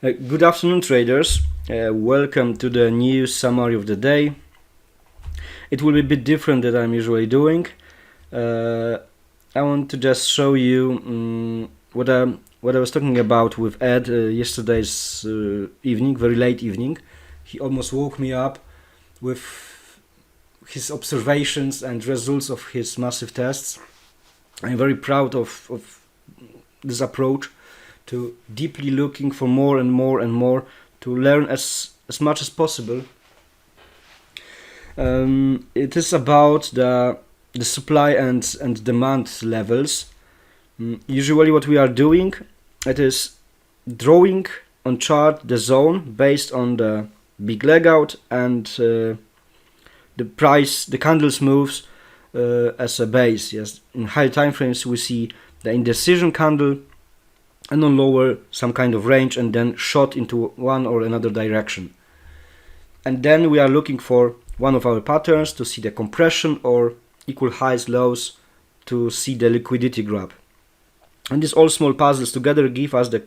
Good afternoon, traders. Welcome to the news summary of the day. It will be a bit different than I'm usually doing. I want to just show you what I was talking about with Ed yesterday's evening, very late evening. He almost woke me up with his observations and results of his massive tests. I'm very proud of this approach to deeply looking for more and more to learn as much as possible. It is about the supply and demand levels. Usually what we are doing, it is drawing on chart the zone based on the big leg out and the price, the candles moves as a base. Yes, in higher time frames we see the indecision candle, and on lower some kind of range, and then shot into one or another direction. And then we are looking for one of our patterns to see the compression or equal highs, lows to see the liquidity grab. And these all small puzzles together give us the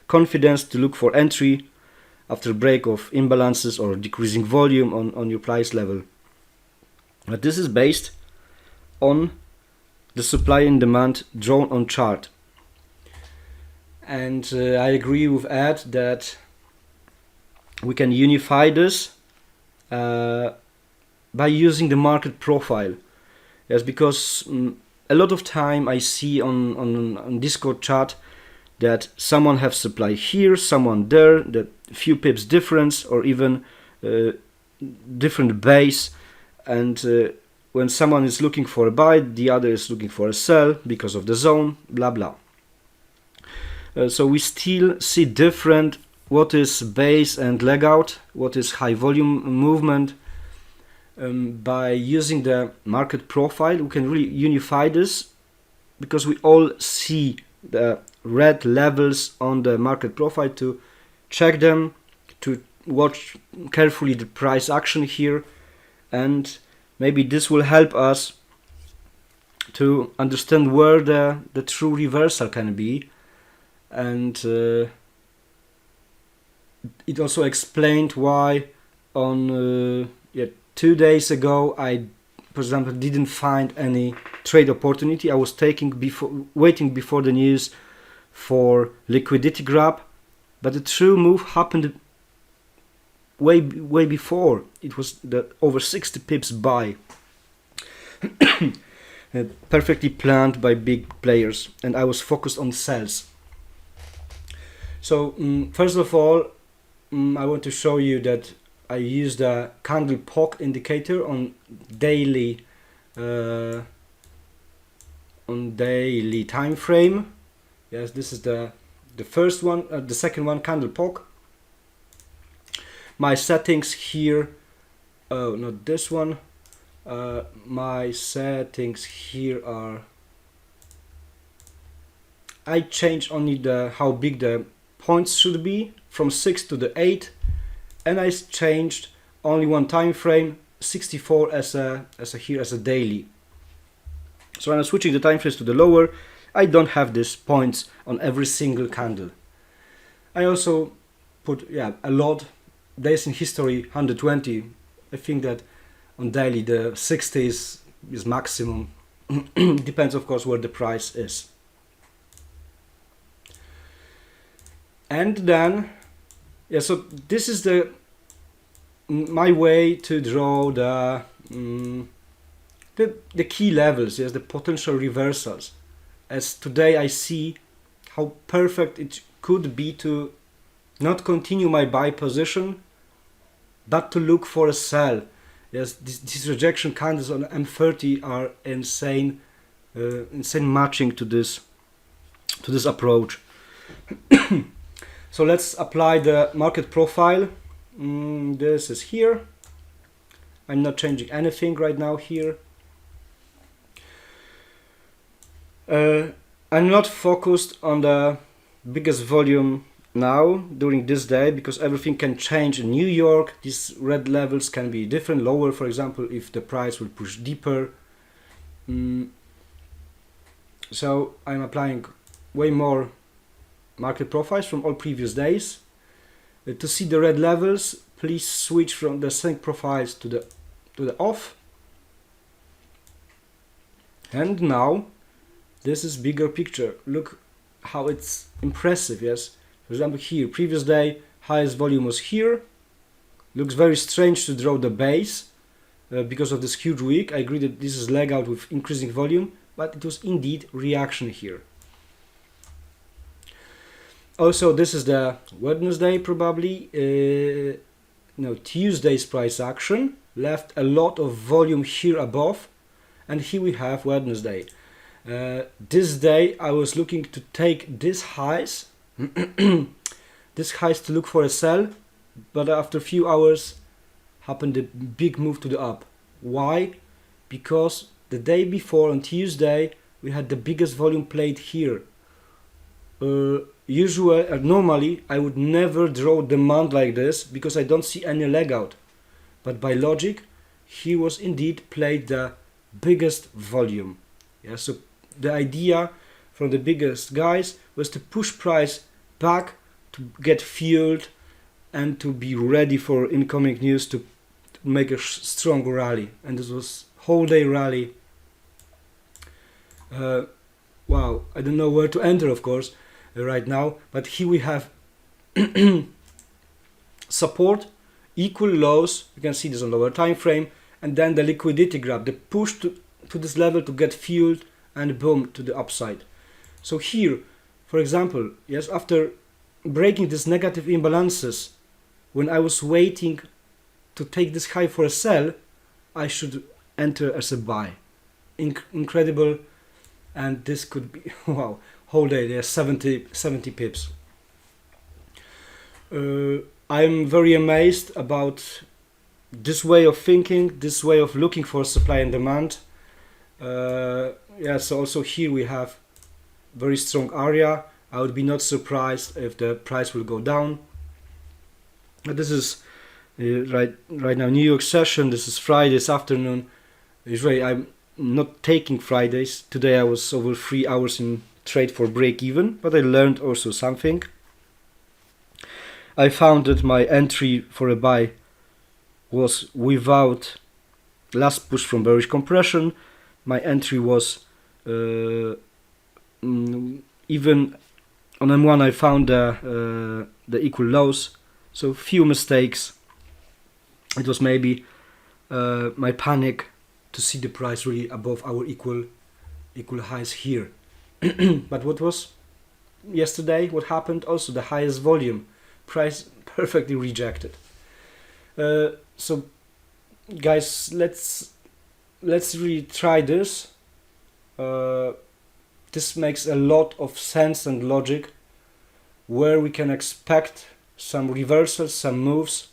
confidence to look for entry after break of imbalances or decreasing volume on your price level. But this is based on the supply and demand drawn on chart. And I agree with Ed that we can unify this by using the market profile. Yes, because a lot of time I see on Discord chat that someone has supply here, someone there, that few pips difference or even different base, and when someone is looking for a buy, the other is looking for a sell because of the zone, blah blah. So we still see different what is base and leg out, what is high volume movement. By using the market profile, we can really unify this because we all see the red levels on the market profile to check them, to watch carefully the price action here, and maybe this will help us to understand where the true reversal can be. And it also explained why on 2 days ago I, for example, didn't find any trade opportunity. I was waiting before the news for liquidity grab, but the true move happened way before. It was the over 60 pips buy, perfectly planned by big players, and I was focused on sells. So first of all, I want to show you that I use the candle POC indicator on daily time frame. Yes, this is the first one. The second one, candle POC. My settings here. Oh, not this one. My settings here are. I change only how big the points should be from 6 to the 8, and I changed only one time frame, 64 as a daily. So when I'm switching the time frames to the lower, I don't have these points on every single candle. I also put a lot days in history, 120. I think that on daily the 60 is maximum. Depends of course where the price is. And then, so this is my way to draw the key levels, yes, the potential reversals. As today I see how perfect it could be to not continue my buy position, but to look for a sell. Yes, these rejection candles on M30 are insane matching to this approach. So let's apply the market profile. This is here. I'm not changing anything right now here. I'm not focused on the biggest volume now during this day because everything can change in New York. These red levels can be different, lower, for example, if the price will push deeper. So I'm applying way more market profiles from all previous days. To see the red levels, please switch from the sync profiles to the off. And now this is bigger picture. Look how it's impressive. Yes, for example, here previous day highest volume was here. Looks very strange to draw the base because of this huge wick. I agree that this is leg out with increasing volume, but it was indeed reaction here. Also, this is the Wednesday probably. No, Tuesday's price action left a lot of volume here above, and here we have Wednesday. This day I was looking to take these highs, these highs to look for a sell, but after a few hours happened a big move to the up. Why? Because the day before on Tuesday we had the biggest volume played here. Normally I would never draw demand like this because I don't see any leg out, but by logic he was indeed played the biggest volume. Yeah, so the idea from the biggest guys was to push price back to get fueled and to be ready for incoming news to make a strong rally, and this was whole day rally. Wow, I don't know where to enter, of course, right now, but here we have support, equal lows, you can see this on lower time frame, and then the liquidity grab, the push to this level to get fueled, and boom, to the upside. So here, for example, yes, after breaking these negative imbalances, when I was waiting to take this high for a sell, I should enter as a buy. Incredible, and this could be, wow, whole day there's 70 pips. I'm very amazed about this way of thinking, this way of looking for supply and demand. Yeah, so also here we have very strong area. I would be not surprised if the price will go down. This is right now New York session. This is Friday's afternoon. Usually I'm not taking Fridays. Today I was over 3 hours in trade for break even, but I learned also something. I found that my entry for a buy was without last push from bearish compression. My entry was even on M1 I found the equal lows, so few mistakes. It was maybe my panic to see the price really above our equal highs here. But what was yesterday, what happened? Also the highest volume, price perfectly rejected. So guys, let's really try this. This makes a lot of sense and logic, where we can expect some reversals, some moves.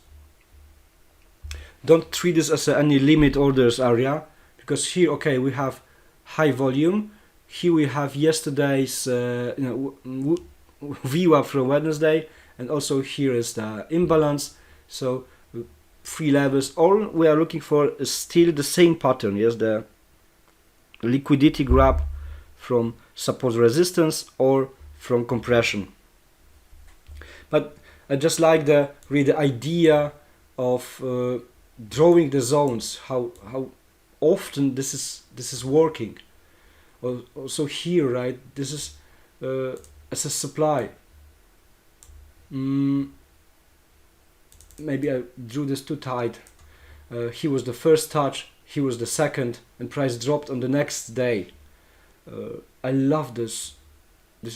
Don't treat this as any limit orders area, because here, okay, we have high volume. Here we have yesterday's VWAP from Wednesday, and also here is the imbalance. So 3 levels. All we are looking for is still the same pattern. Yes, the liquidity grab from support resistance or from compression. But I just like the idea of drawing the zones. How often this is working. Also here, right? This is as a supply. Maybe I drew this too tight. He was the first touch, he was the second, and price dropped on the next day. I love this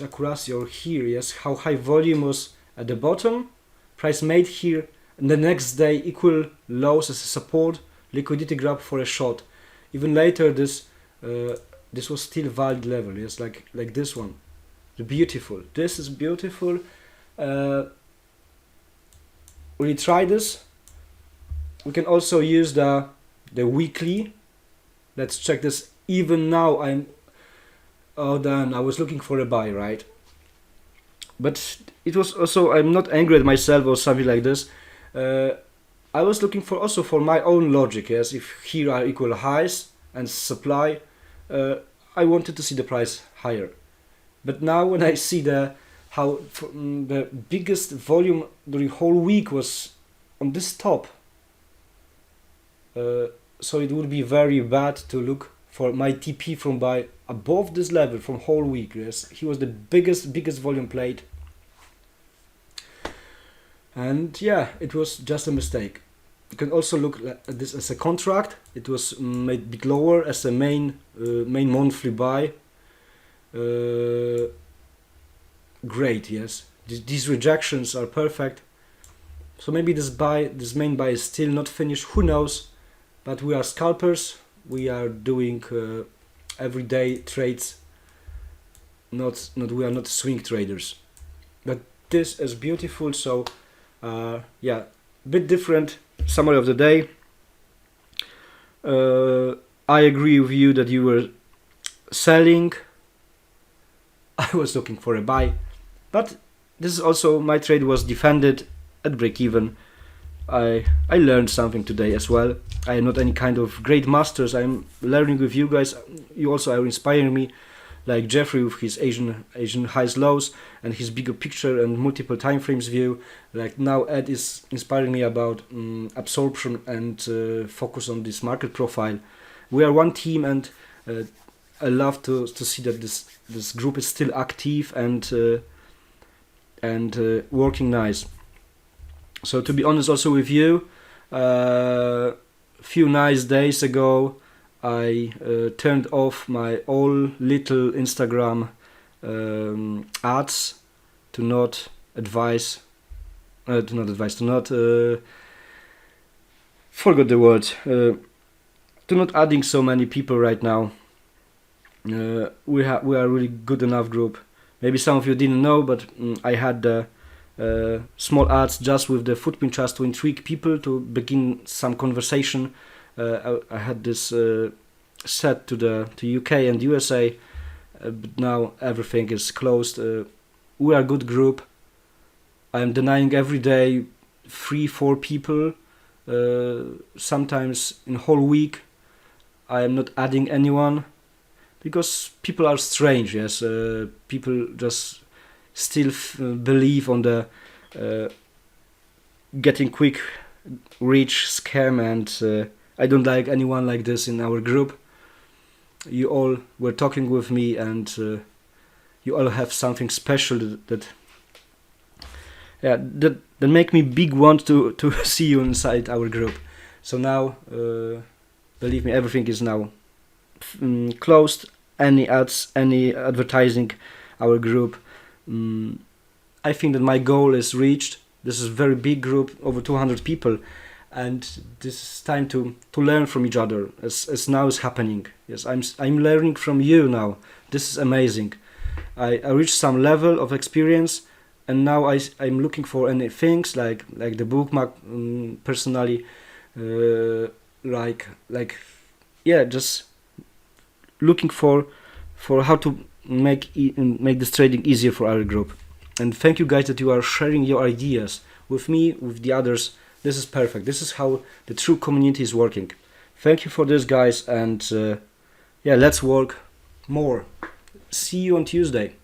accuracy. Or here, yes, how high volume was at the bottom, price made here, and the next day equal lows as a support, liquidity grab for a shot. Even later, this was still valid level. Yes, like this one. Beautiful. This is beautiful. We try this. We can also use the weekly. Let's check this. Even now then I was looking for a buy, right? But it was also, I'm not angry at myself or something like this. I was looking for my own logic. Yes, if here are equal highs and supply, I wanted to see the price higher. But now when I see the how the biggest volume during whole week was on this top. So it would be very bad to look for my TP from buy above this level from whole week. Yes, he was the biggest volume played, and yeah, it was just a mistake. You can also look at this as a contract. It was made a bit lower as a main monthly buy. Great, yes. These rejections are perfect. So maybe this main buy is still not finished. Who knows? But we are scalpers. We are doing everyday trades. We are not swing traders. But this is beautiful. So yeah, bit different summary of the day. I agree with you that you were selling. I was looking for a buy, but this is also my trade was defended at break even. I learned something today as well. I am not any kind of great masters. I'm learning with you guys. You also are inspiring me, like Jeffrey with his Asian highs lows and his bigger picture and multiple time frames view. Like now Ed is inspiring me about absorption and focus on this market profile. We are one team, and I love to see that this group is still active and working nice. So to be honest also with you, few nice days ago I turned off my all little Instagram ads to not forgot the word, to not adding so many people right now. We are really good enough group. Maybe some of you didn't know, but I had the small ads just with the footprint just to intrigue people to begin some conversation. I had this set to UK and USA, but now everything is closed. We are a good group. I am denying every day 3-4 people. Sometimes in whole week I am not adding anyone because people are strange. Yes, people just still believe on the getting quick rich scam, and I don't like anyone like this in our group. You all were talking with me, and you all have something special that make me big want to see you inside our group. So now, believe me, everything is now closed. Any ads, any advertising our group. I think that my goal is reached. This is a very big group, over 200 people, and this is time to learn from each other as now is happening. Yes, I'm learning from you now. This is amazing. I reached some level of experience, and now I'm looking for any things like the bookmark personally, just looking for how to make this trading easier for our group. And thank you guys that you are sharing your ideas with me, with the others. This is perfect. This is how the true community is working. Thank you for this, guys, and let's work more. See you on Tuesday.